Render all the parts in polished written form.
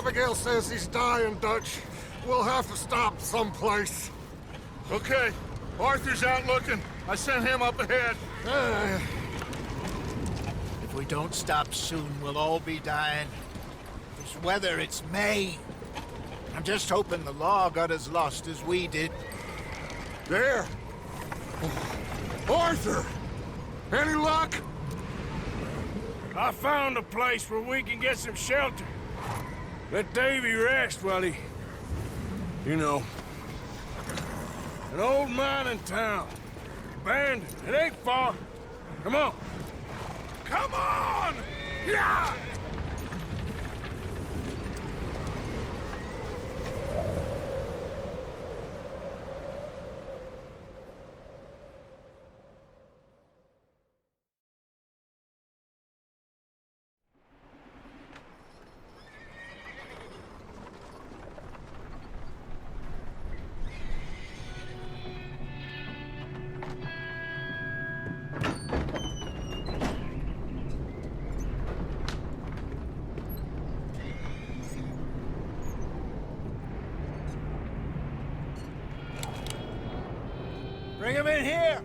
Abigail says he's dying, Dutch. We'll have to stop someplace. Okay. Arthur's out looking. I sent him up ahead. If we don't stop soon, we'll all be dying. This weather, it's May. I'm just hoping the law got as lost as we did. There! Arthur! Any luck? I found a place where we can get some shelter. Let Davy rest while he... You know. An old mining town. Abandoned. It ain't far. Come on. Come on! Yeah! Bring him in here!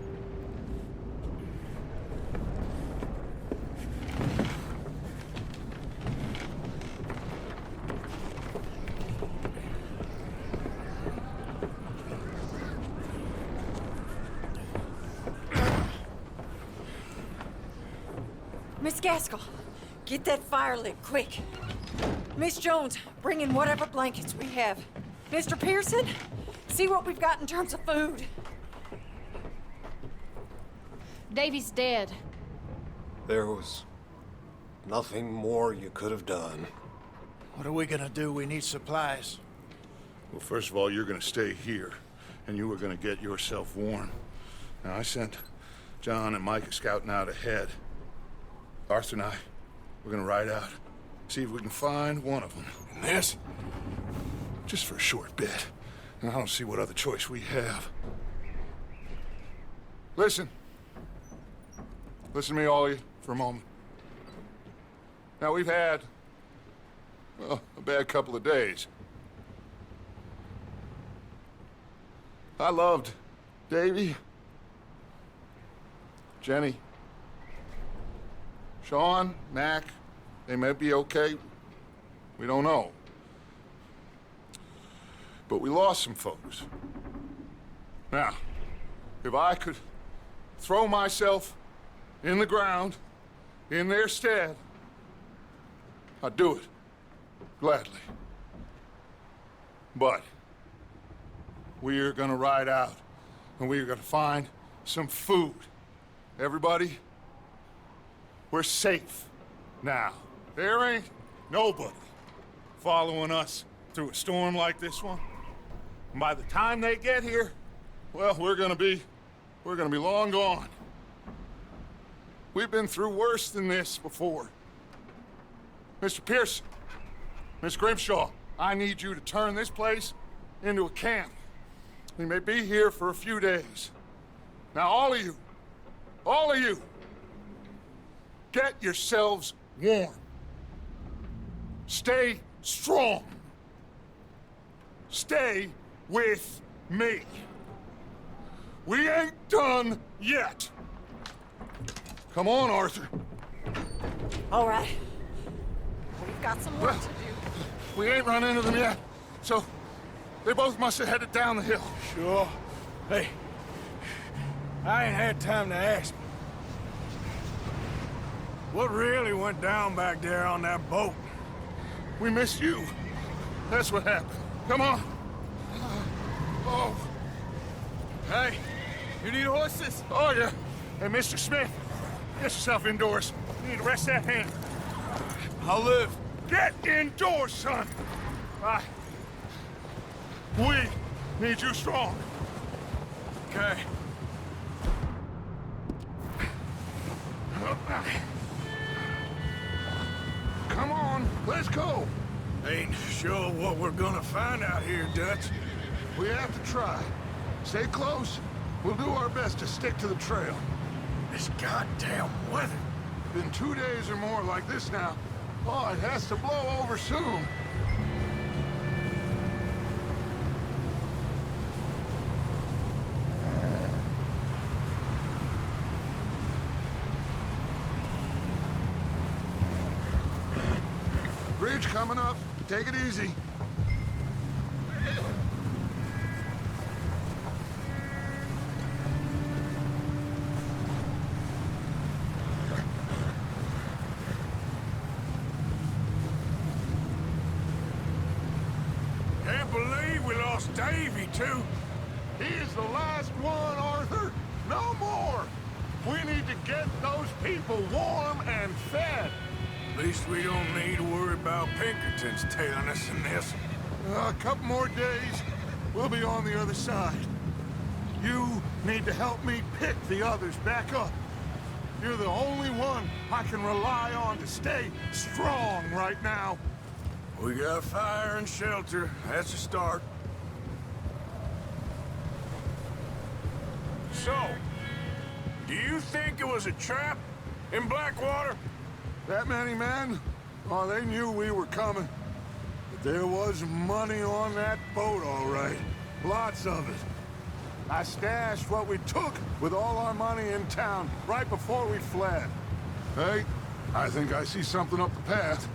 Miss Gaskell, get that fire lit, quick. Miss Jones, bring in whatever blankets we have. Mr. Pearson, see what we've got in terms of food. Davy's dead. There was nothing more you could have done. What are we gonna do? We need supplies. Well, first of all, you're gonna stay here, and you are gonna get yourself warm. Now, I sent John and Micah scouting out ahead. Arthur and I, we're gonna ride out, see if we can find one of them. And this, just for a short bit. And I don't see what other choice we have. Listen. Listen to me, all of you, for a moment. Now, we've had, well, a bad couple of days. I loved Davy, Jenny, Sean, Mac. They may be okay. We don't know. But we lost some folks. Now, if I could throw myself in the ground, in their stead, I'd do it, gladly. But we're gonna ride out, and we're gonna find some food. Everybody, we're safe now. There ain't nobody following us through a storm like this one. And by the time they get here, well, we're gonna be long gone. We've been through worse than this before. Mr. Pearson, Miss Grimshaw, I need you to turn this place into a camp. We may be here for a few days. Now, all of you, get yourselves warm. Stay strong. Stay with me. We ain't done yet. Come on, Arthur. All right. We've got some work to do. We ain't run into them yet, so they both must have headed down the hill. Sure. Hey, I ain't had time to ask. What really went down back there on that boat? We missed you. That's what happened. Come on. Oh. Hey, you need horses? Oh, yeah. Hey, Mr. Smith, get yourself indoors. You need to rest that hand. I'll live. Get indoors, son. We need you strong. Okay. Come on, let's go. Ain't sure what we're gonna find out here, Dutch. We have to try. Stay close. We'll do our best to stick to the trail. This goddamn weather. Been 2 days or more like this now. Oh, it has to blow over soon. Bridge coming up. Take it easy. Can't believe we lost Davy, too. He's the last one, Arthur. No more. We need to get those people warm and fed. At least we don't need to worry about Pinkertons tailing us in this. A couple more days, we'll be on the other side. You need to help me pick the others back up. You're the only one I can rely on to stay strong right now. We got fire and shelter. That's a start. So, do you think it was a trap in Blackwater? That many men? Oh, they knew we were coming. But there was money on that boat, all right. Lots of it. I stashed what we took with all our money in town right before we fled. Hey, I think I see something up the path.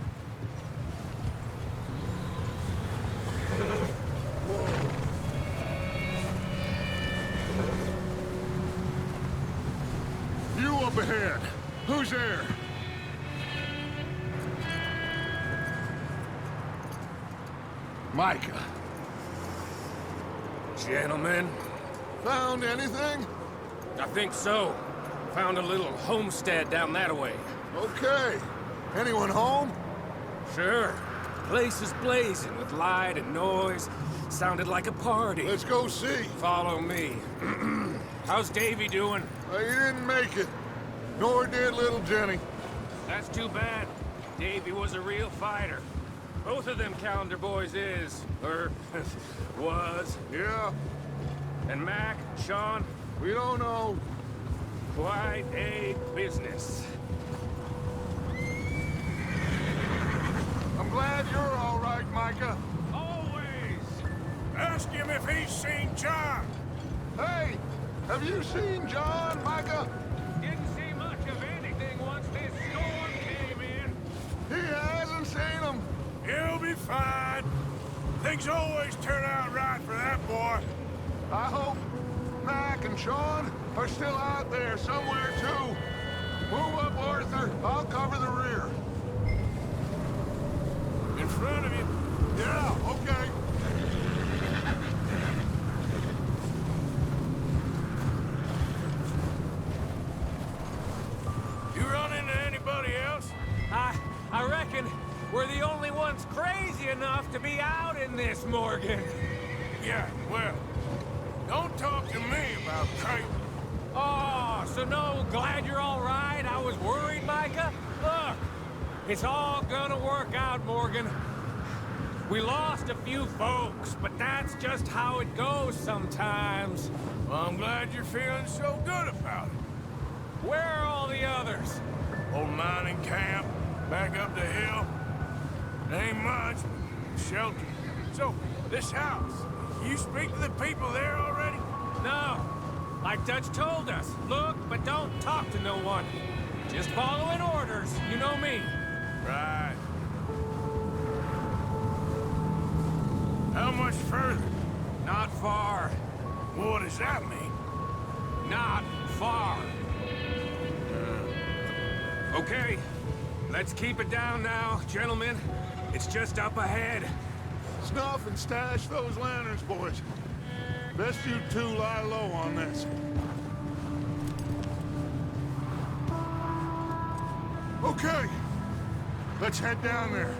You up ahead. Who's there? Micah. Gentlemen, Found anything? I think so. Found a little homestead down that way. Okay. Anyone home? Sure. Place is blazing with light and noise. Sounded like a party. Let's go see. Follow me. How's Davy doing? He didn't make it. Nor did little Jenny. That's too bad. Davy was a real fighter. Both of them calendar boys is, or was. Yeah, And Mac, Sean, we don't know. quite a business. I'm glad you're all right, Micah. Always. Ask him if he's seen John. Hey, have you seen John, Micah? Didn't see much of anything once this storm came in. He hasn't seen him. He'll be fine. Things always turn out right for that boy. I hope Mac and Sean are still out there somewhere, too. Move up, Arthur. I'll cover the rear. In front of you. Yeah, okay. You run into anybody else? I reckon we're the only ones crazy enough to be out in this, Morgan. Yeah, well, don't talk to me about crazy. Oh, so no, glad you're all right. I was worried, Micah. Look, it's all gonna work out, Morgan. We lost a few folks, but that's just how it goes sometimes. Well, I'm glad you're feeling so good about it. Where are all the others? Old mining camp, back up the hill. Ain't much, but shelter. So, this house, you speak to the people there already? No. Like Dutch told us, look, but don't talk to no one. Just following orders, you know me. Right. How much further? Not far. What does that mean? Not far. Okay, let's keep it down now, gentlemen. It's just up ahead. Snuff and stash those lanterns, boys. Best you two lie low on this. Okay, let's head down there.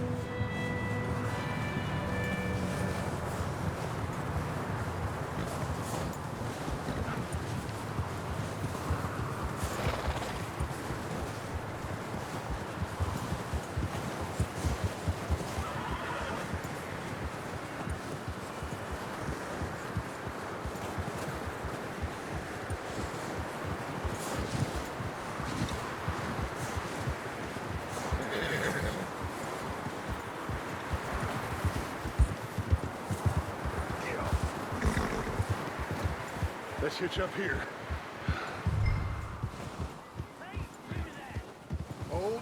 Let's hitch up here. Hold.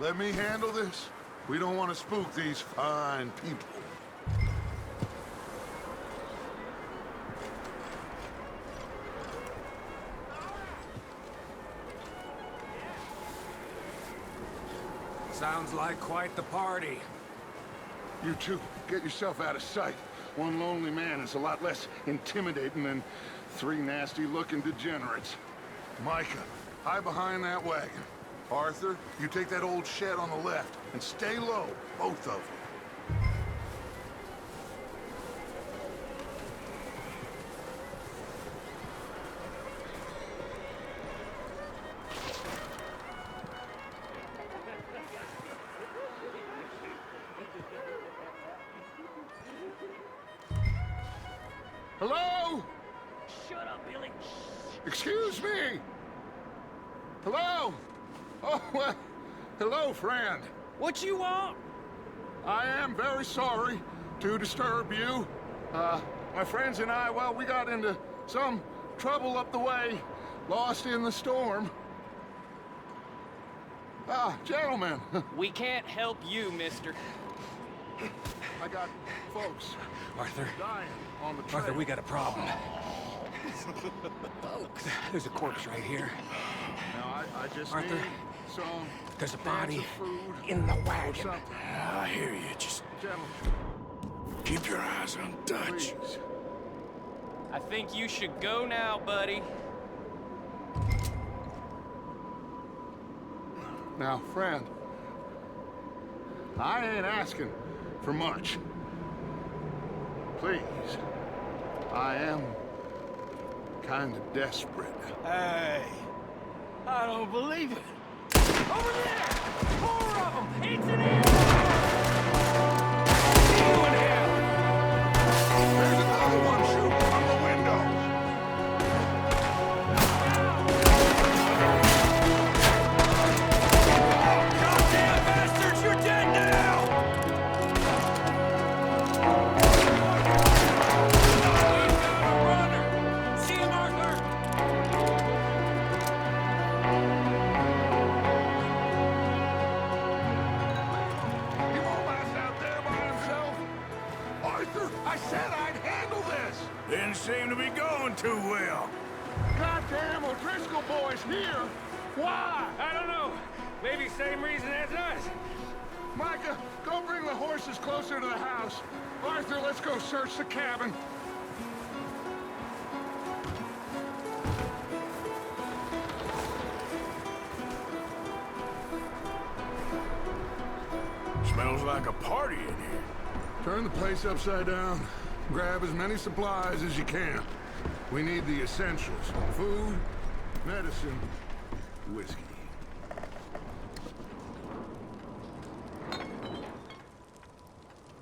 let me handle this. We don't want to spook these fine people. Sounds like quite the party. You two, get yourself out of sight. One lonely man is a lot less intimidating than three nasty-looking degenerates. Micah, hide behind that wagon. Arthur, you take that old shed on the left, and stay low, both of you. Hello? Shut up, Billy. Excuse me? Hello? Oh, well, hello, friend. What you want? I am very sorry to disturb you. My friends and I, well, we got into some trouble up the way, lost in the storm. Gentlemen, We can't help you, mister. I got folks Arthur, dying on the trail. Arthur, we got a problem. There's a corpse right here. Now, I just Arthur, need some there's a cans body of food in the or wagon. something. I hear you. Just Gentlemen, keep your eyes on Dutch. please. I think you should go now, buddy. Now, friend, I ain't asking for much. Please, I am kind of desperate. Hey, I don't believe it. Over there! 4 of them! It's an end! There's another one shooting from the window. Goddamn bastards, you're dead now! See him, Arthur! He won't last out there by himself. Arthur, I said I'd handle this. Didn't seem to be going too well. Goddamn O'Driscoll boys here. Why? I don't know. Maybe same reason as us. Micah, go bring the horses closer to the house. Arthur, let's go search the cabin. Smells like a party in here. Turn the place upside down. Grab as many supplies as you can. We need the essentials. Food, medicine, whiskey.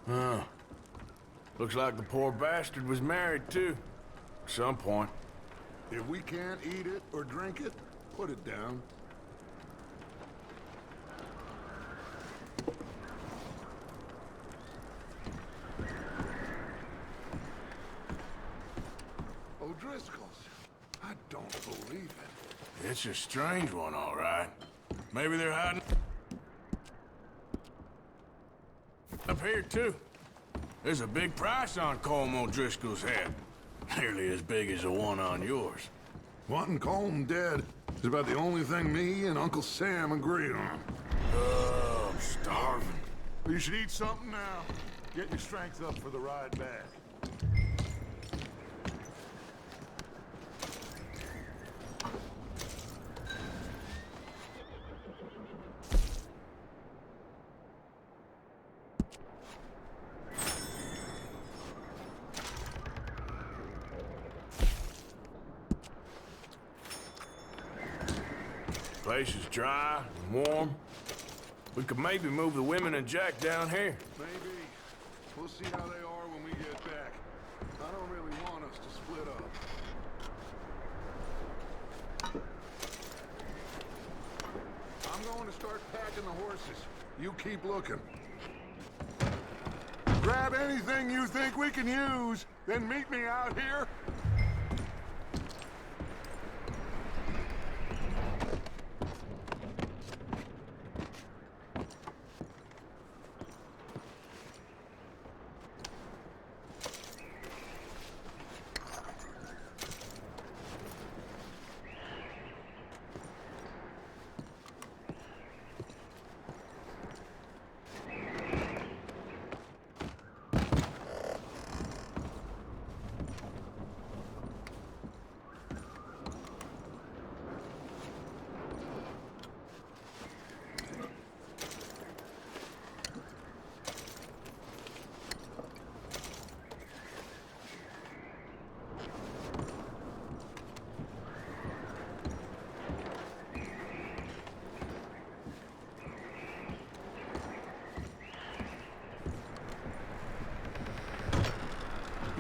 Huh. Looks like the poor bastard was married, too. At some point. If we can't eat it or drink it, put it down. O'Driscoll's. I don't believe it. It's a strange one, all right. Maybe they're hiding up here, too. There's a big price on Colm O'Driscoll's head. Nearly as big as the one on yours. Wanting Colm dead is about the only thing me and Uncle Sam agree on. Oh, I'm starving. You should eat something now. Get your strength up for the ride back. Place is dry and warm. We could maybe move the women and Jack down here. Maybe. We'll see how they are when we get back. I don't really want us to split up. I'm going to start packing the horses. You keep looking. Grab anything you think we can use, then meet me out here.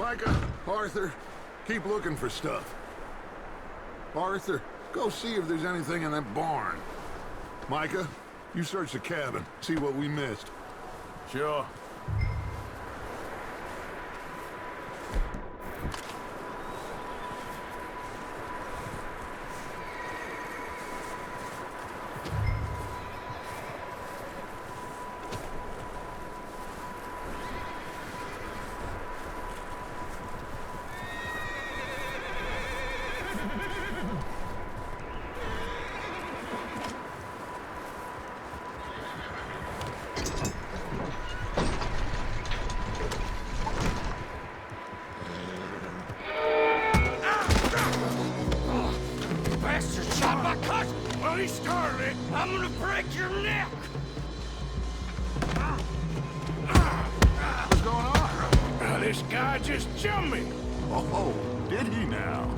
Micah, Arthur, keep looking for stuff. Arthur, go see if there's anything in that barn. Micah, you search the cabin, see what we missed. Sure. Bastard shot my cousin! Well, he started it. I'm gonna break your neck! What's going on? Now, this guy just jumped me. Oh, did he now?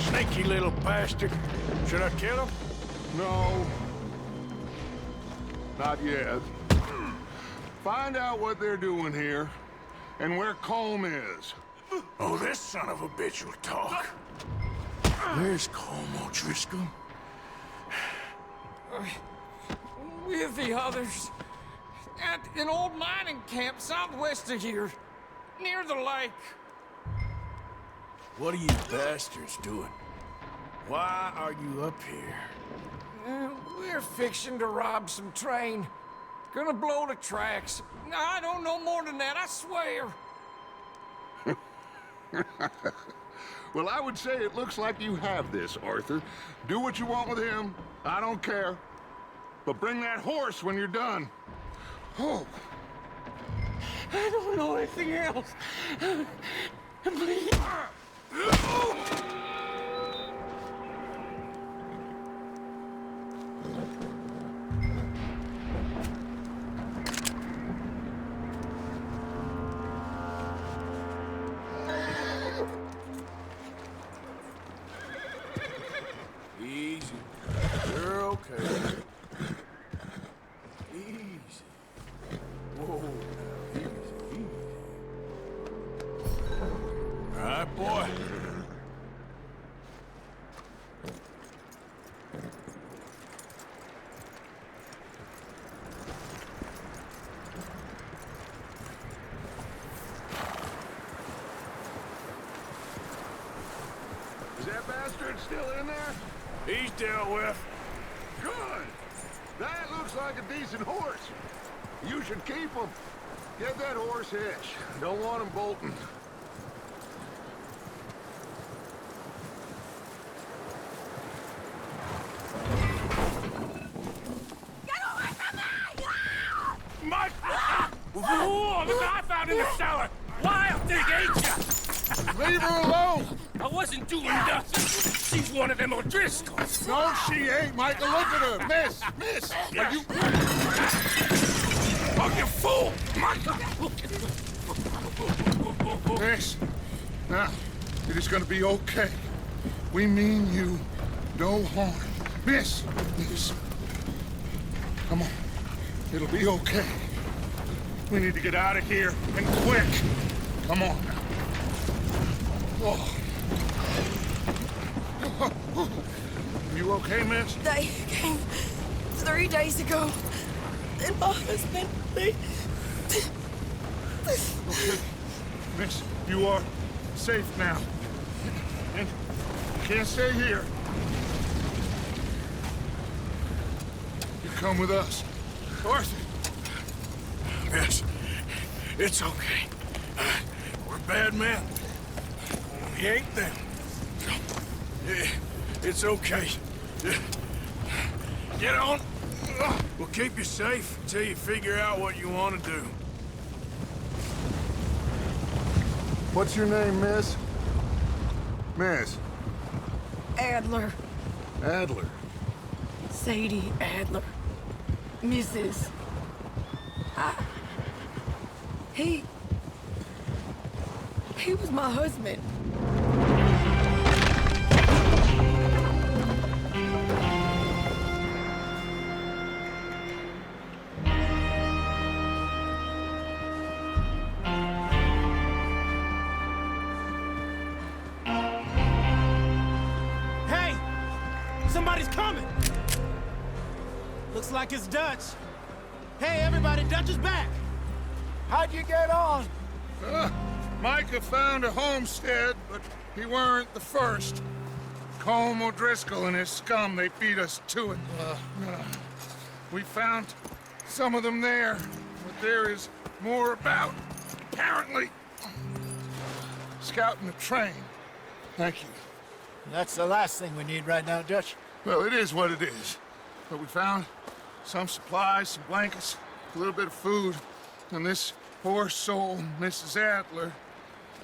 Sneaky little bastard. Should I kill him? No. Not yet. Find out what they're doing here, and where Colm is. Oh, this son of a bitch will talk. Where's Colm O'Driscoll? With the others. At an old mining camp southwest of here. Near the lake. What are you bastards doing? Why are you up here? We're fixing to rob some train. Gonna blow the tracks. I don't know more than that, I swear. Well, I would say it looks like you have this, Arthur. Do what you want with him. I don't care. But bring that horse when you're done. Oh. I don't know anything else. Please. Easy. You're okay. Easy. Whoa, now, easy, easy. All right, boy. Is that bastard still in there? He's dealt with. Good. That looks like a decent horse. You should keep him. Get that horse hitched. Don't want him bolting. Mike! Whoa, look what I found in the cellar! Wild thing, ain't ya? Leave her alone! I wasn't doing nothing. She's one of them O'Driscolls. No, she ain't, Michael. Look at her. Miss! Miss! Are you... Oh, you fool! Michael! Miss. Now, it is gonna be okay. We mean you no harm. Miss! Miss. Come on. It'll be okay. We need to get out of here, and quick. Come on now. Oh. You okay, miss? They came 3 days ago. And my husband, they... Okay. Miss, you are safe now. And you can't stay here. You come with us. Arthur! Yes, it's okay. We're bad men. We ain't them. It's okay. Get on. We'll keep you safe until you figure out what you want to do. What's your name, miss? Miss? Adler. Adler. Sadie Adler. Mrs. He was my husband. coming! Looks like it's Dutch. Hey, everybody, Dutch is back! How'd you get on? Micah found a homestead, but he weren't the first. Colm O'Driscoll and his scum, they beat us to it. We found some of them there, but there is more about, apparently. Scouting the train. Thank you. That's the last thing we need right now, Dutch. Well, it is what it is. But we found some supplies, some blankets, a little bit of food, and this poor soul, Mrs. Adler.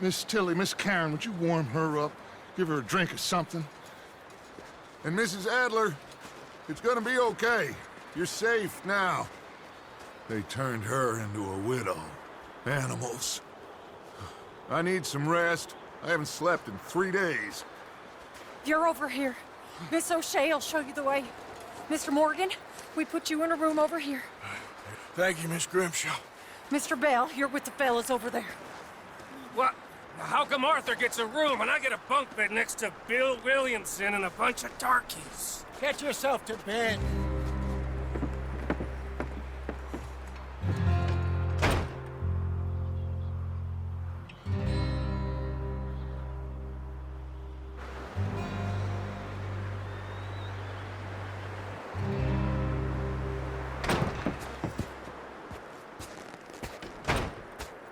Miss Tilly, Miss Karen, would you warm her up? Give her a drink or something? And Mrs. Adler, it's gonna be okay. You're safe now. They turned her into a widow. Animals. I need some rest. I haven't slept in 3 days. You're over here. Miss O'Shea will show you the way. Mr. Morgan, we put you in a room over here. Thank you, Miss Grimshaw. Mr. Bell, you're with the fellas over there. What? How come Arthur gets a room and I get a bunk bed next to Bill Williamson and a bunch of darkies? Get yourself to bed.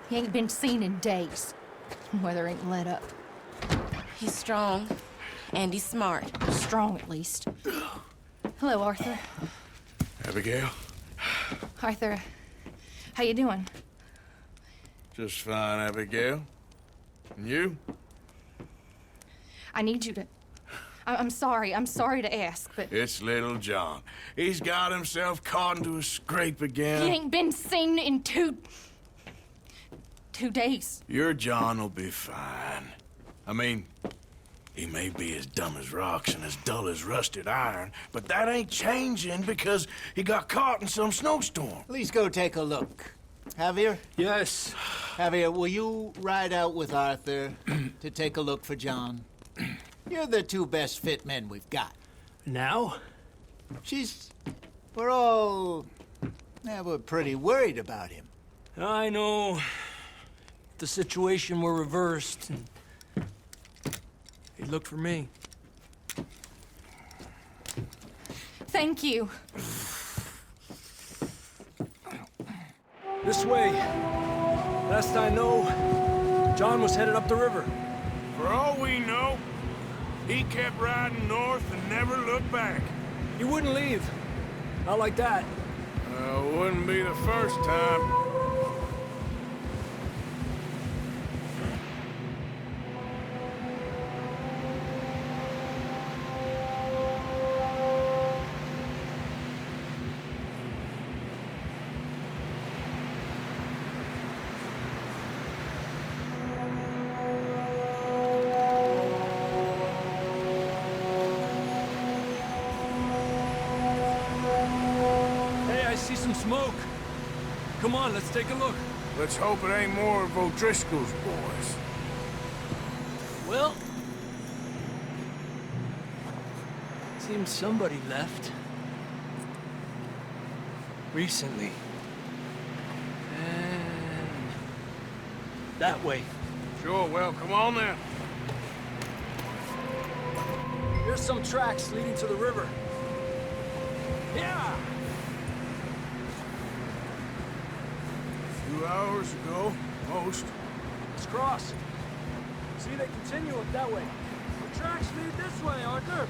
He ain't been seen in days. Weather ain't let up. He's strong, and he's smart. Strong, at least. Hello, Arthur. Abigail? Arthur, how you doing? Just fine, Abigail. And you? I need you to... I'm sorry to ask, but... It's little John. He's got himself caught into a scrape again. He ain't been seen in 2 days. Your John will be fine. I mean, he may be as dumb as rocks and as dull as rusted iron, but that ain't changing because he got caught in some snowstorm. Please go take a look. Javier? Yes. Javier, will you ride out with Arthur to take a look for John? You're the 2 best fit men we've got. Now? We're pretty worried about him. I know. If the situation were reversed, he'd look for me. Thank you. This way. Last I know, John was headed up the river. For all we know, he kept riding north and never looked back. He wouldn't leave. Not like that. Wouldn't be the first time. Smoke. Come on, let's take a look. Let's hope it ain't more of O'Driscoll's boys. Well, seems somebody left. Recently. And that way. Sure, well, come on then. Here's some tracks leading to the river. Yeah! 2 hours ago, most. Let's cross. See, they continue up that way. The tracks lead this way, Arthur.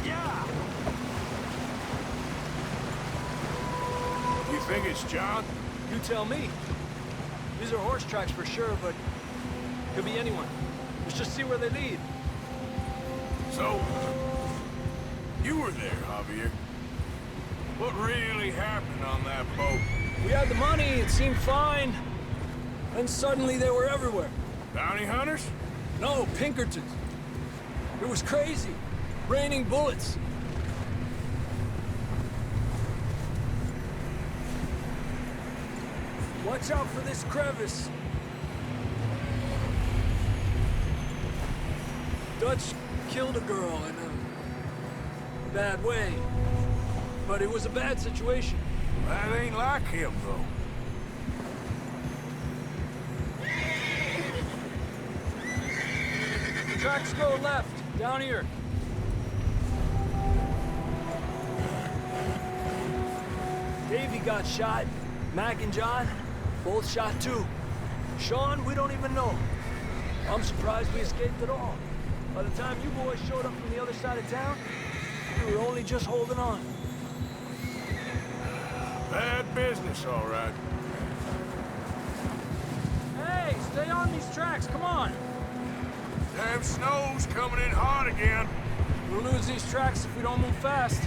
Yeah! You think it's John? You tell me. These are horse tracks for sure, but could be anyone. Let's just see where they lead. So, you were there, Javier. What really happened on that boat? We had the money, it seemed fine. And suddenly they were everywhere. Bounty hunters? No, Pinkertons. It was crazy. Raining bullets. Watch out for this crevice. Dutch killed a girl in a bad way. But it was a bad situation. That ain't like him, though. Tracks go left, down here. Davey got shot. Mac and John, both shot too. Sean, we don't even know. I'm surprised we escaped at all. By the time you boys showed up from the other side of town, we were only just holding on. Bad business, all right. Hey, stay on these tracks, come on. Damn snow's coming in hard again. We'll lose these tracks if we don't move fast.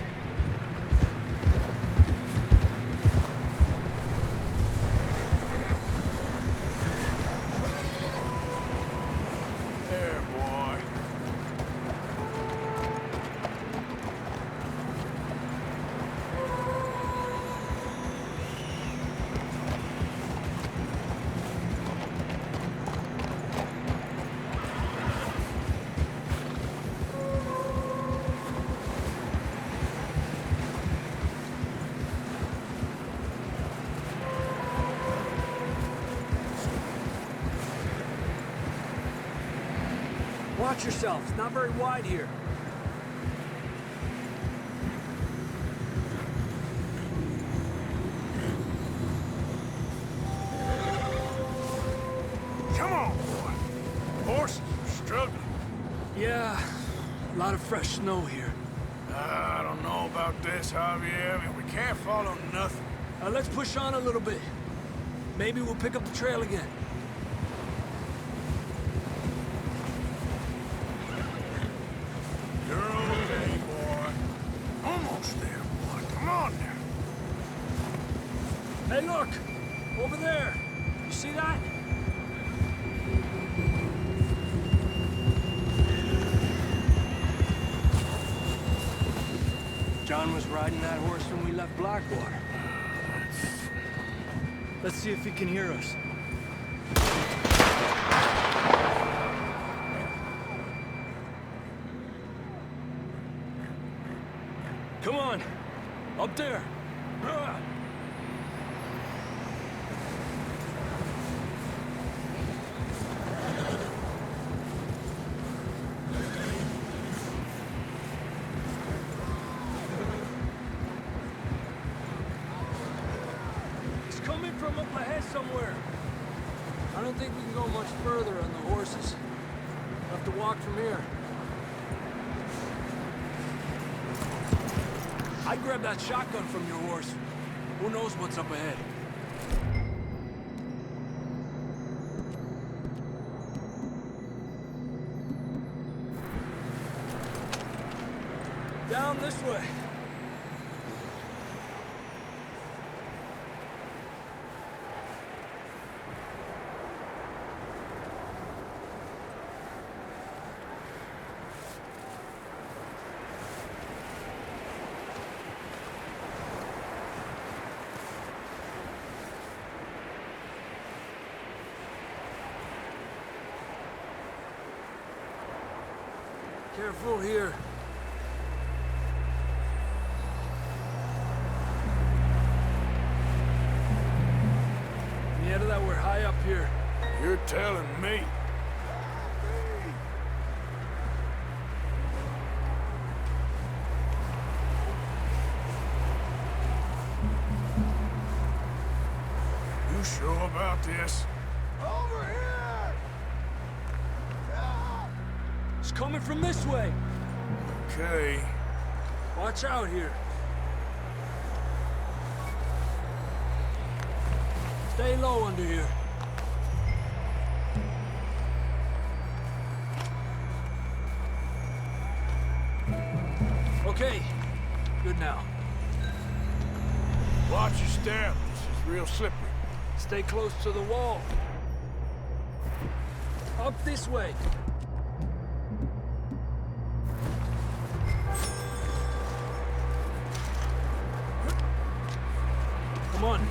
There, boy. Watch yourself, it's not very wide here. Come on, boy. Horses are struggling. Yeah, a lot of fresh snow here. I don't know about this, Javier. I mean, we can't follow nothing. Let's push on a little bit. Maybe we'll pick up the trail again. You're okay, boy. Almost there, boy. Come on now. Hey, look! Over there! You see that? John was riding that horse when we left Blackwater. Let's see if he can hear us. Come on! Up there! It's coming from up ahead somewhere. I don't think we can go much further on the horses. We'll have to walk from here. I'd grab that shotgun from your horse. Who knows what's up ahead? Down this way. Careful here. The that we're high up here. You're telling me. You sure about this? Over here! It's coming from this way. Okay. Watch out here. Stay low under here. Okay. Good now. Watch your step. This is real slippery. Stay close to the wall. Up this way. Come on.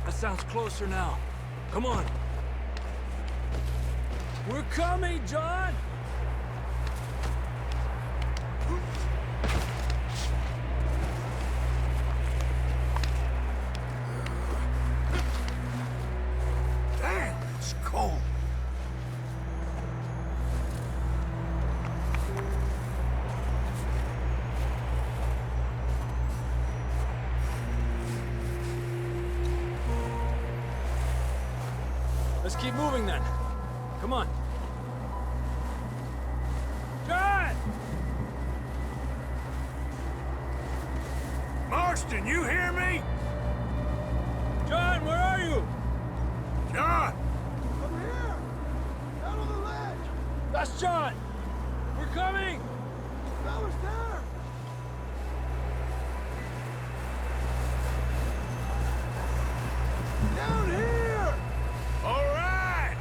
That sounds closer now. Come on. We're coming, John! Damn, it's cold. Let's keep moving then. Come on. John! Marston, you hear me? John, where are you? John! Over here! Out on the ledge! That's John! We're coming! Fellas there! Down here! All right!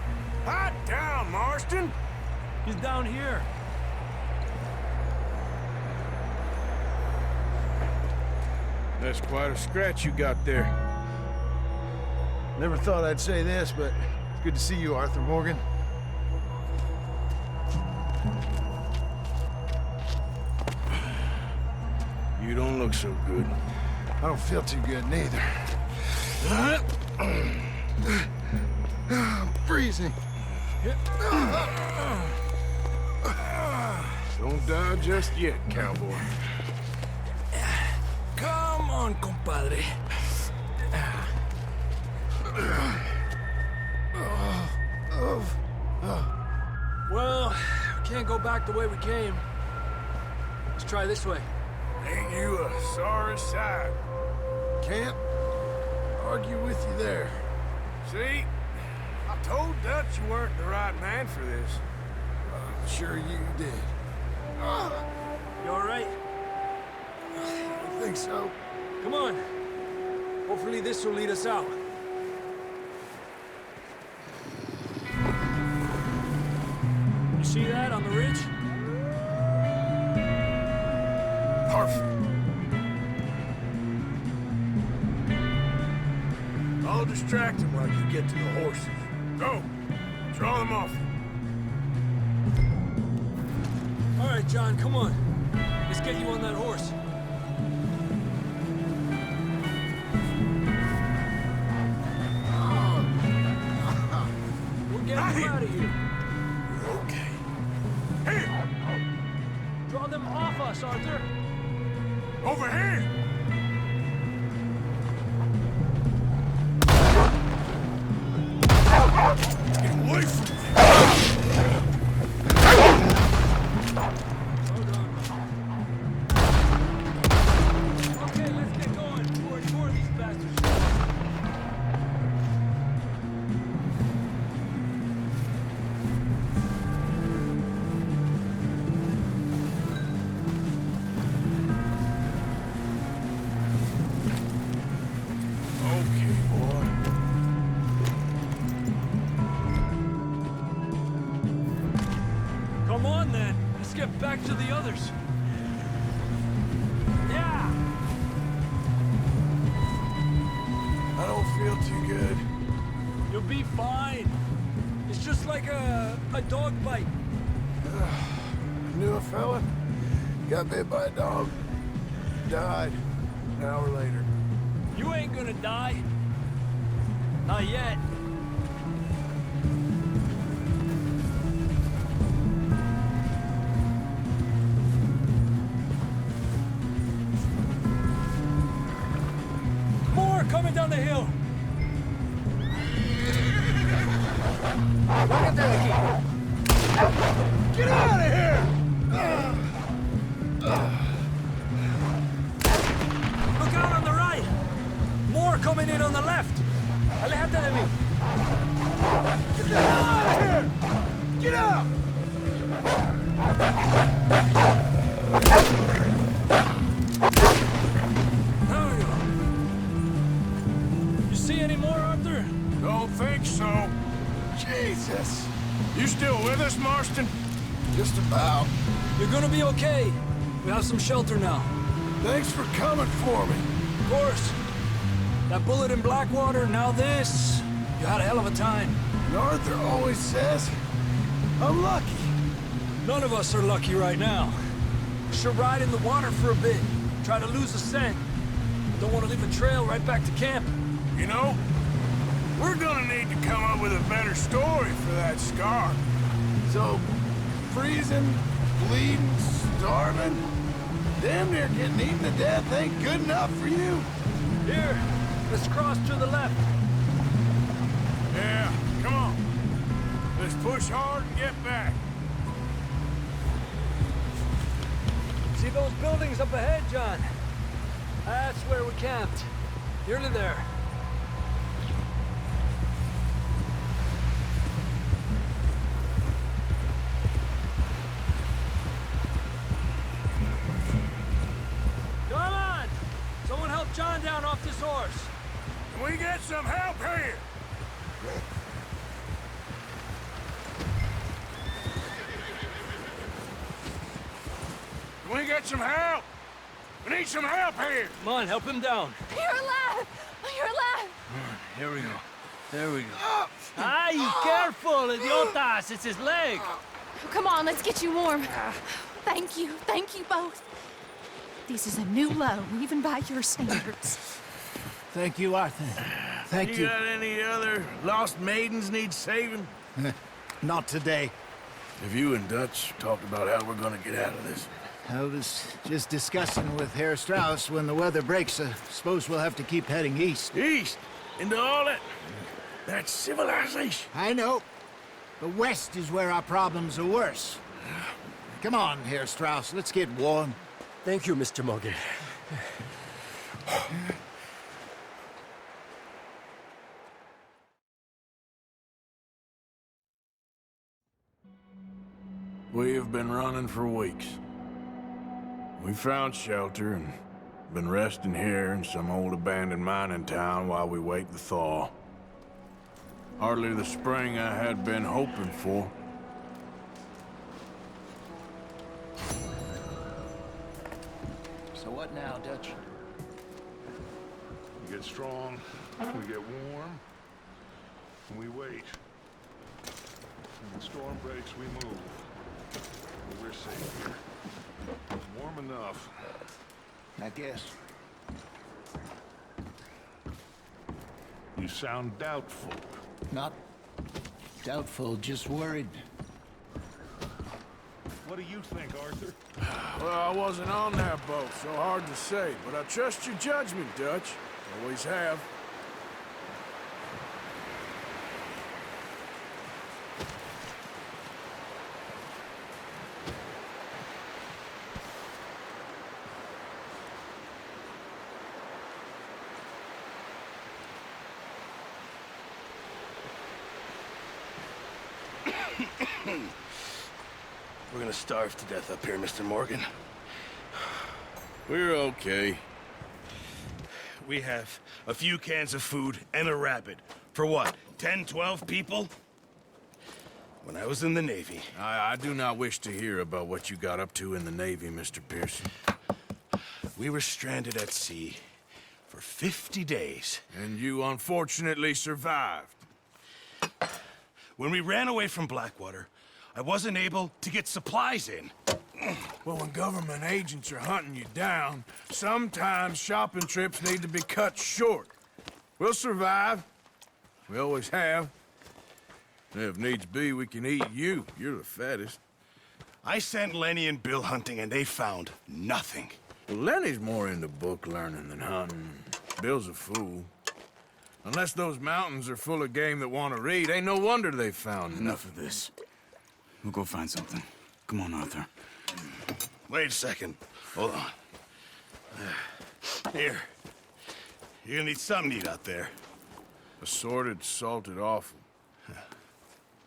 Hot down, Marston! He's down here. That's quite a scratch you got there. Never thought I'd say this, but it's good to see you, Arthur Morgan. You don't look so good. I don't feel too good, neither. I'm freezing. Don't die just yet, cowboy. Come on, compadre. Well, we can't go back the way we came. Let's try this way. Ain't you a sorry sight? Can't argue with you there. See? I told Dutch you weren't the right man for this. I'm sure you did. You all right? I think so. Come on. Hopefully this will lead us out. You see that on the ridge? Perfect. I'll distract him while you get to the horses. Go! Draw them off. All right, John, come on. Let's get you on that horse. We're getting you out of here. You're okay. Here! Draw them off us, Arthur. Over here! Get away from me! Okay, let's get going before more of these bastards. Okay, boy. Come on, then. Let's get back to the others. Yeah! I don't feel too good. You'll be fine. It's just like a dog bite. Knew a fella, got bit by a dog, died an hour later. You ain't gonna die. Not yet. More coming down the hill. Get out of here! Look out on the right. More coming in on the left. Aléjate de mí. Get the hell out of here! Get out! There we go. You see any more, Arthur? Don't think so. Jesus! You still with us, Marston? Just about. You're gonna be okay. We have some shelter now. Thanks for coming for me. Of course. That bullet in Blackwater, now this. You had a hell of a time. And Arthur always says, I'm lucky. None of us are lucky right now. Should ride in the water for a bit. Try to lose the scent. Don't want to leave a trail right back to camp. You know, we're gonna need to come up with a better story for that scar. So, freezing, bleeding, starving, damn near getting eaten to death ain't good enough for you. Here, let's cross to the left. Yeah, come on. Let's push hard and get back. See those buildings up ahead, John? That's where we camped. Nearly there. Come on! Someone help John down off this horse. Can we get some help here? Can we get some help? We need some help here! Come on, help him down. You're alive! You're alive! Here we go. There we go. Ay, careful, idiotas! It's his leg! Come on, let's get you warm. Thank you both. This is a new low, even by your standards. Thank you, Arthur. Thank you. got any other lost maidens need saving? Not today. Have you and Dutch talked about how we're gonna get out of this? I was just discussing with Herr Strauss when the weather breaks. I suppose we'll have to keep heading east. East? Into all that... That's civilization. I know. But west is where our problems are worse. Come on, Herr Strauss. Let's get warm. Thank you, Mr. Morgan. We have been running for weeks. We found shelter and been resting here in some old abandoned mining town while we wait the thaw. Hardly the spring I had been hoping for. So what now, Dutch? We get strong, we get warm, and we wait. When the storm breaks, we move. But we're safe here. Warm enough. I guess. You sound doubtful. Not doubtful, just worried. What do you think, Arthur? Well, I wasn't on that boat, so hard to say, but I trust your judgment, Dutch. Always have. We're gonna starve to death up here, Mr. Morgan. We're okay. We have a few cans of food and a rabbit. For what, 10, 12 people? When I was in the Navy... I do not wish to hear about what you got up to in the Navy, Mr. Pearson. We were stranded at sea for 50 days. And you unfortunately survived. When we ran away from Blackwater, I wasn't able to get supplies in. Well, when government agents are hunting you down, sometimes shopping trips need to be cut short. We'll survive. We always have. And if needs be, we can eat you. You're the fattest. I sent Lenny and Bill hunting, and they found nothing. Well, Lenny's more into book learning than hunting. Bill's a fool. Unless those mountains are full of game that want to read, ain't no wonder they found Enough of this. We'll go find something. Come on, Arthur. Wait a second. Hold on. Here. You're gonna need something to eat out there. Assorted, salted offal.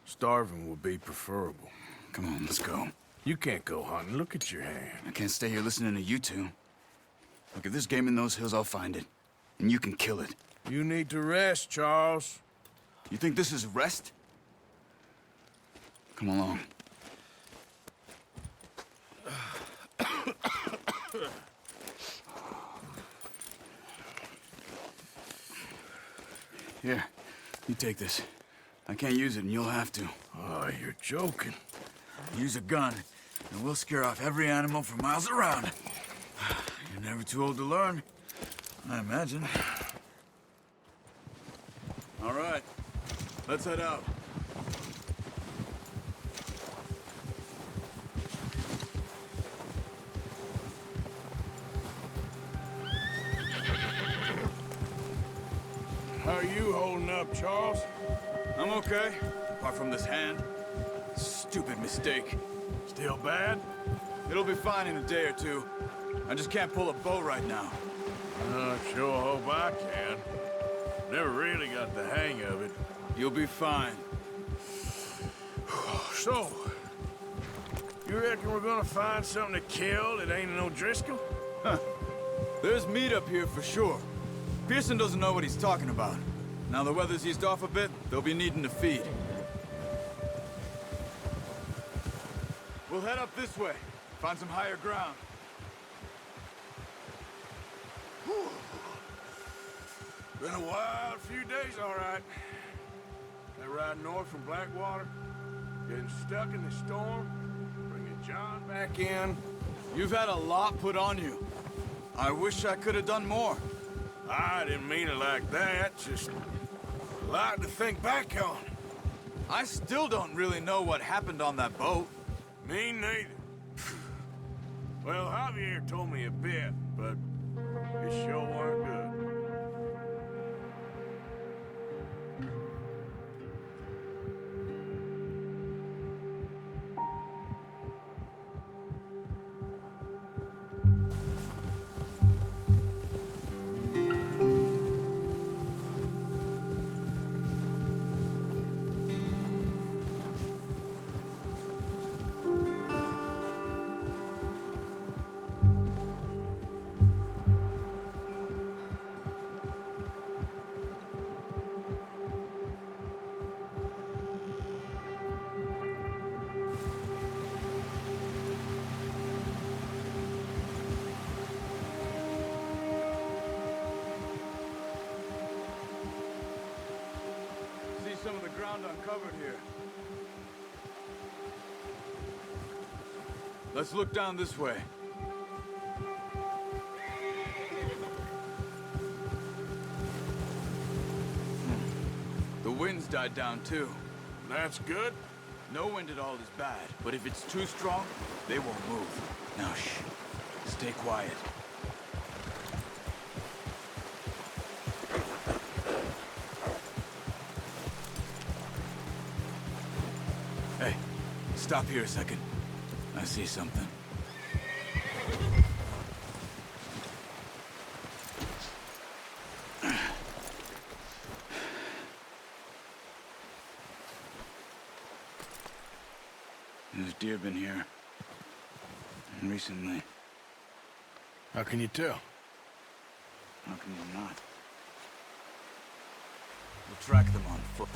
Starving would be preferable. Come on, let's go. You can't go hunting. Look at your hand. I can't stay here listening to you two. Look, if there's game in those hills, I'll find it. And you can kill it. You need to rest, Charles. You think this is rest? Come along. Here, you take this. I can't use it, and you'll have to. Oh, you're joking. Use a gun, and we'll scare off every animal for miles around. You're never too old to learn, I imagine. All right, let's head out. How are you holding up, Charles? I'm okay, apart from this hand. Stupid mistake. Still bad? It'll be fine in a day or two. I just can't pull a bow right now. I sure hope I can. Never really got the hang of it. You'll be fine. So, you reckon we're gonna find something to kill that ain't an O'Driscoll? Huh. There's meat up here for sure. Pearson doesn't know what he's talking about. Now the weather's eased off a bit, they'll be needing to feed. We'll head up this way. Find some higher ground. Whew. Been a wild few days, all right. That ride north from Blackwater, getting stuck in the storm, bringing John back in. You've had a lot put on you. I wish I could have done more. I didn't mean it like that, just a lot to think back on. I still don't really know what happened on that boat. Me neither. Well, Javier told me a bit, but it sure weren't good. Some of the ground uncovered here. Let's look down this way. The wind's died down too. That's good. No wind at all is bad, but if it's too strong, they won't move. Now shh. Stay quiet. Hey, stop here a second. I see something. There's deer been here. Recently. How can you tell? How can you not? We'll track them on foot.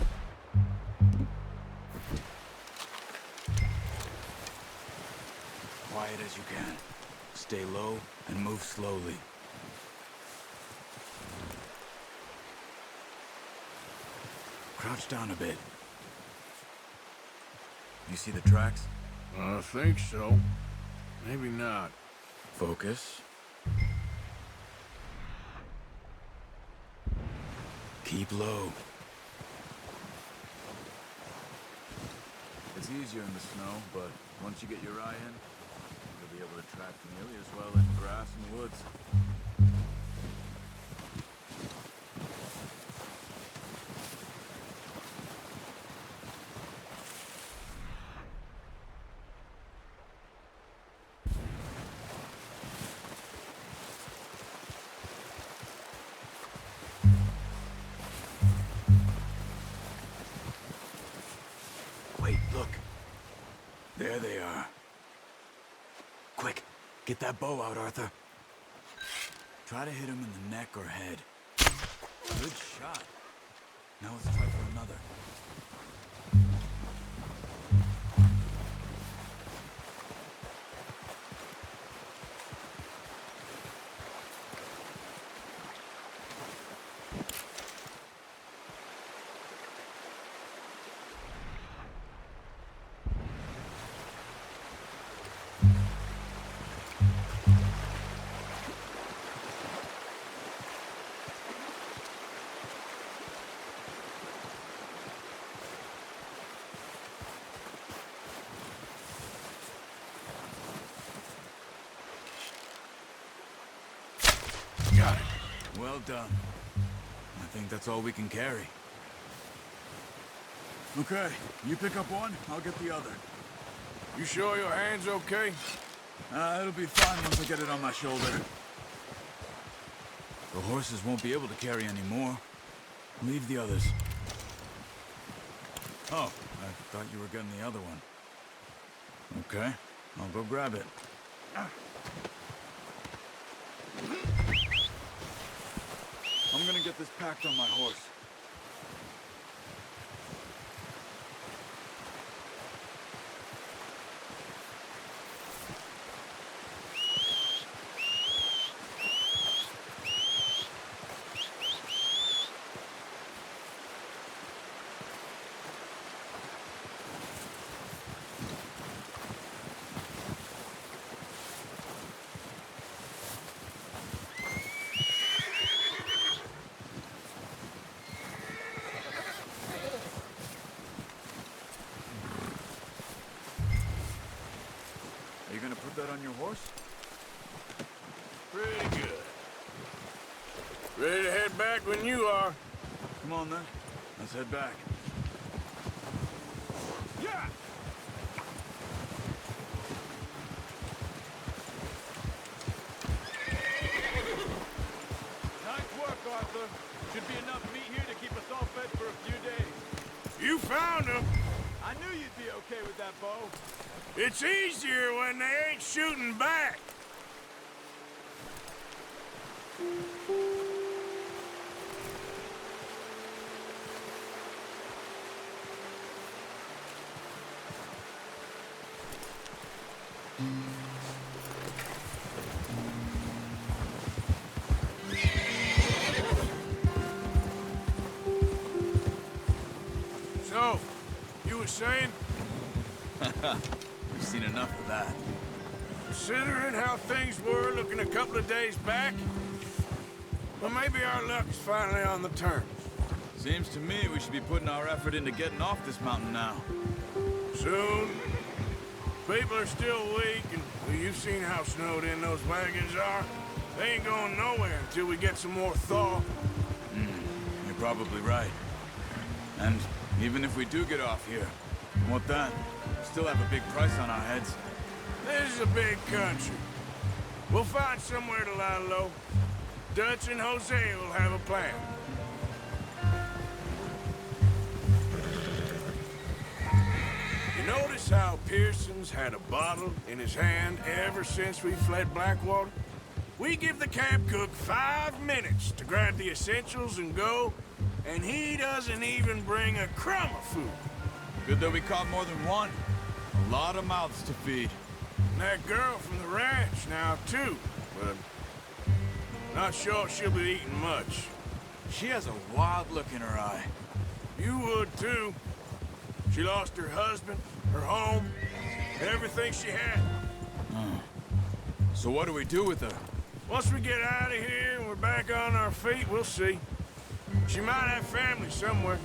Quiet as you can. Stay low and move slowly. Crouch down a bit. You see the tracks? I think so. Maybe not. Focus. Keep low. It's easier in the snow, but once you get your eye in, you'll be able to track nearly as well in grass and woods. Wait, look. There they are. Quick, get that bow out, Arthur. Try to hit him in the neck or head. Good shot. Now let's try for another. got it. Well done. I think that's all we can carry. Okay, you pick up one, I'll get the other. You sure your hand's okay? It'll be fine once I get it on my shoulder. The horses won't be able to carry any more. Leave the others. Oh, I thought you were getting the other one. Okay, I'll go grab it. I'm gonna get this packed on my horse. Are you gonna put that on your horse? Pretty good. Ready to head back when you are. Come on then, let's head back. Yeah! Nice work, Arthur. Should be enough meat here to keep us all fed for a few days. You found him. I knew you'd be okay with that bow. It's easier when they ain't shooting back. So, you were saying? We've seen enough of that. Considering how things were looking a couple of days back, well, maybe our luck is finally on the turn. Seems to me we should be putting our effort into getting off this mountain now. Soon. People are still weak, and well, you've seen how snowed in those wagons are. They ain't going nowhere until we get some more thaw. You're probably right. And even if we do get off here, what then? We still have a big price on our heads. This is a big country. We'll find somewhere to lie low. Dutch and Jose will have a plan. You notice how Pearson's had a bottle in his hand ever since we fled Blackwater? We give the camp cook 5 minutes to grab the essentials and go, and he doesn't even bring a crumb of food. Good that we caught more than one. A lot of mouths to feed. And that girl from the ranch now, too, but not sure she'll be eating much. She has a wild look in her eye. You would, too. She lost her husband, her home, everything she had. So what do we do with her? Once we get out of here and we're back on our feet, we'll see. She might have family somewhere.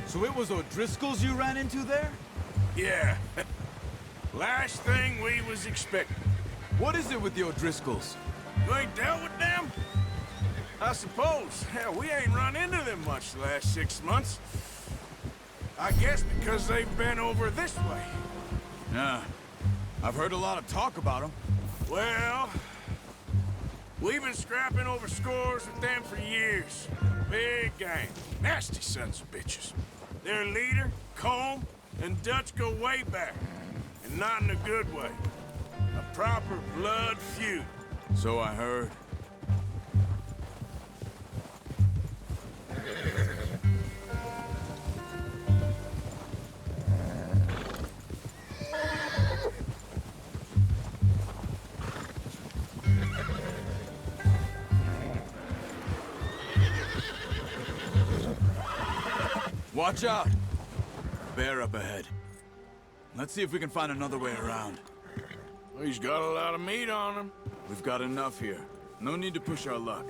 So it was O'Driscoll's you ran into there? Yeah. Last thing we was expecting. What is it with the O'Driscolls? You ain't dealt with them? I suppose. Hell, we ain't run into them much the last 6 months. I guess because they've been over this way. Yeah. I've heard a lot of talk about them. Well, we've been scrapping over scores with them for years. Big gang. Nasty sons of bitches. Their leader, Combe, and Dutch go way back. And not in a good way. A proper blood feud. So I heard. Watch out! Bear up ahead. Let's see if we can find another way around. Well, he's got a lot of meat on him. We've got enough here. No need to push our luck.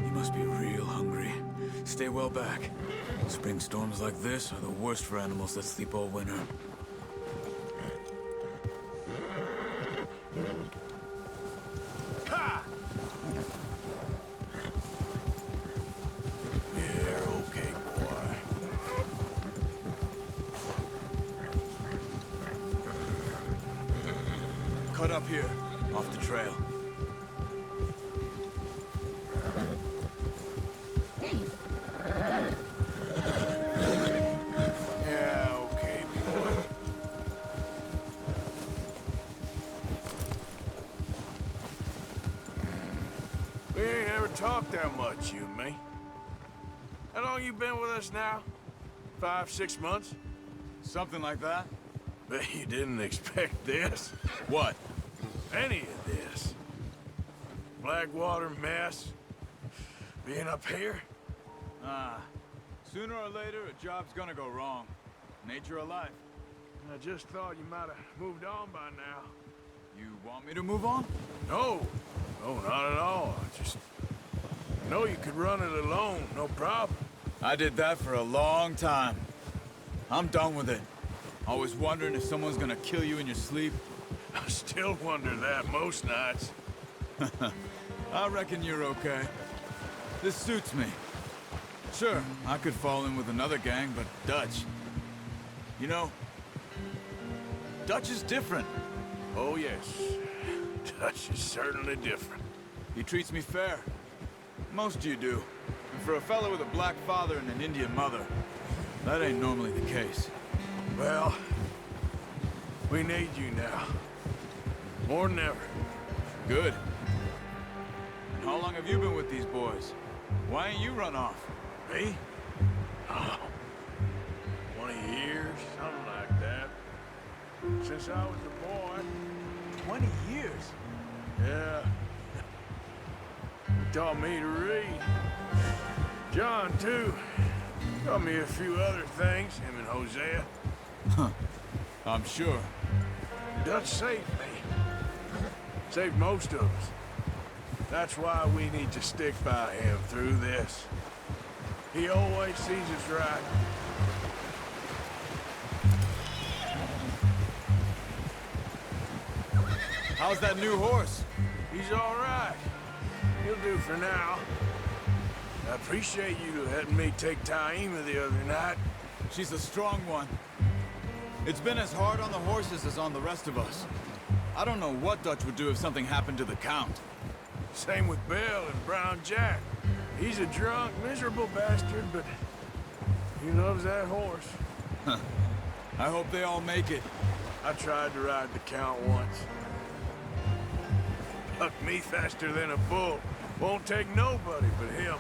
You must be real hungry. Stay well back. Spring storms like this are the worst for animals that sleep all winter. here, off the trail. Yeah, okay, boy. We ain't ever talked that much, you and me. How long you been with us now? 5, 6 months? Something like that? Bet you didn't expect this. What? Any of this. Blackwater mess. Being up here. Sooner or later, a job's gonna go wrong. Nature of life. I just thought you might have moved on by now. You want me to move on? No. No, not at all. I just know you could run it alone, no problem. I did that for a long time. I'm done with it. Always wondering if someone's gonna kill you in your sleep. I still wonder that most nights. I reckon you're okay. This suits me. Sure, I could fall in with another gang, but Dutch... You know, Dutch is different. Oh, yes. Dutch is certainly different. He treats me fair. Most of you do. And for a fella with a black father and an Indian mother, that ain't normally the case. Well, we need you now. More than ever. Good. And how long have you been with these boys? Why ain't you run off? Me? Oh, 20 years, something like that. Since I was a boy. 20 years? Yeah. He taught me to read. John, too. Taught me a few other things, him and Hosea. Huh. I'm sure. Dutch saved me. Saved most of us. That's why we need to stick by him through this. He always sees us right. How's that new horse? He's all right. He'll do for now. I appreciate you letting me take Taima the other night. She's a strong one. It's been as hard on the horses as on the rest of us. I don't know what Dutch would do if something happened to the Count. Same with Bill and Brown Jack. He's a drunk, miserable bastard, but he loves that horse. I hope they all make it. I tried to ride the Count once. Hucked me faster than a bull. Won't take nobody but him.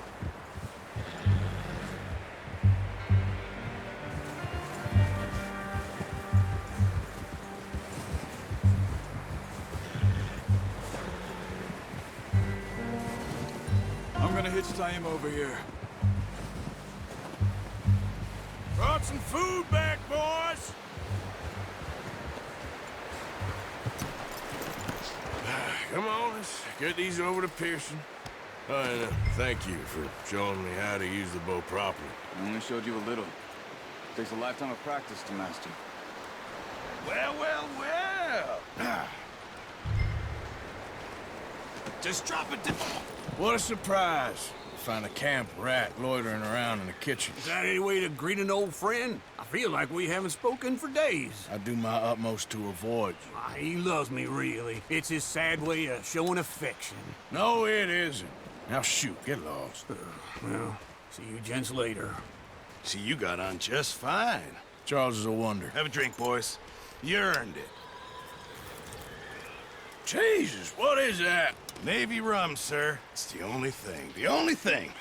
I'm gonna hitch Taima over here. Brought some food back, boys! Come on, let's get these over to Pearson. And thank you for showing me how to use the bow properly. I only showed you a little. Takes a lifetime of practice to master. Well, well, well! Just drop it. What a surprise. Find a camp rat loitering around in the kitchen. Is that any way to greet an old friend? I feel like we haven't spoken for days. I do my utmost to avoid you. He loves me, really. It's his sad way of showing affection. No, it isn't. Now shoot, get lost. Well, see you gents later. See, you got on just fine. Charles is a wonder. Have a drink, boys. You earned it. Jesus, what is that? Navy rum, sir. It's the only thing. The only thing.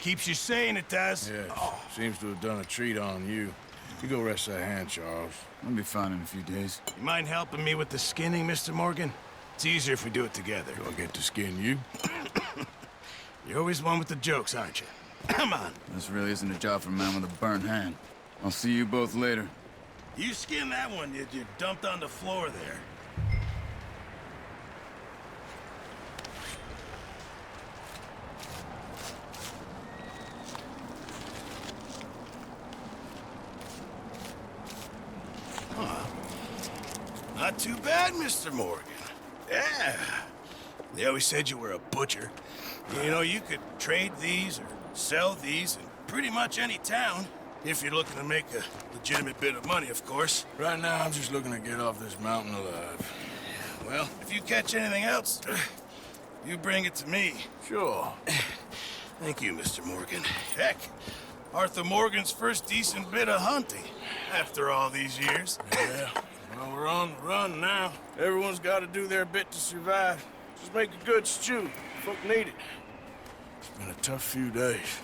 Keeps you sane, it does. Yes, seems to have done a treat on you. You go rest that hand, Charles. I'll be fine in a few days. You mind helping me with the skinning, Mr. Morgan? It's easier if we do it together. Do I get to skin you? You're always one with the jokes, aren't you? Come on. This really isn't a job for a man with a burnt hand. I'll see you both later. You skinned that one you dumped on the floor there. Not too bad, Mr. Morgan. Yeah. They always said you were a butcher. You know, you could trade these or sell these in pretty much any town. If you're looking to make a legitimate bit of money, of course. Right now, I'm just looking to get off this mountain alive. Well, if you catch anything else, you bring it to me. Sure. Thank you, Mr. Morgan. Heck, Arthur Morgan's first decent bit of hunting after all these years. Yeah, well, we're on the run now. Everyone's got to do their bit to survive. Just make a good stew. Folk need it. It's been a tough few days.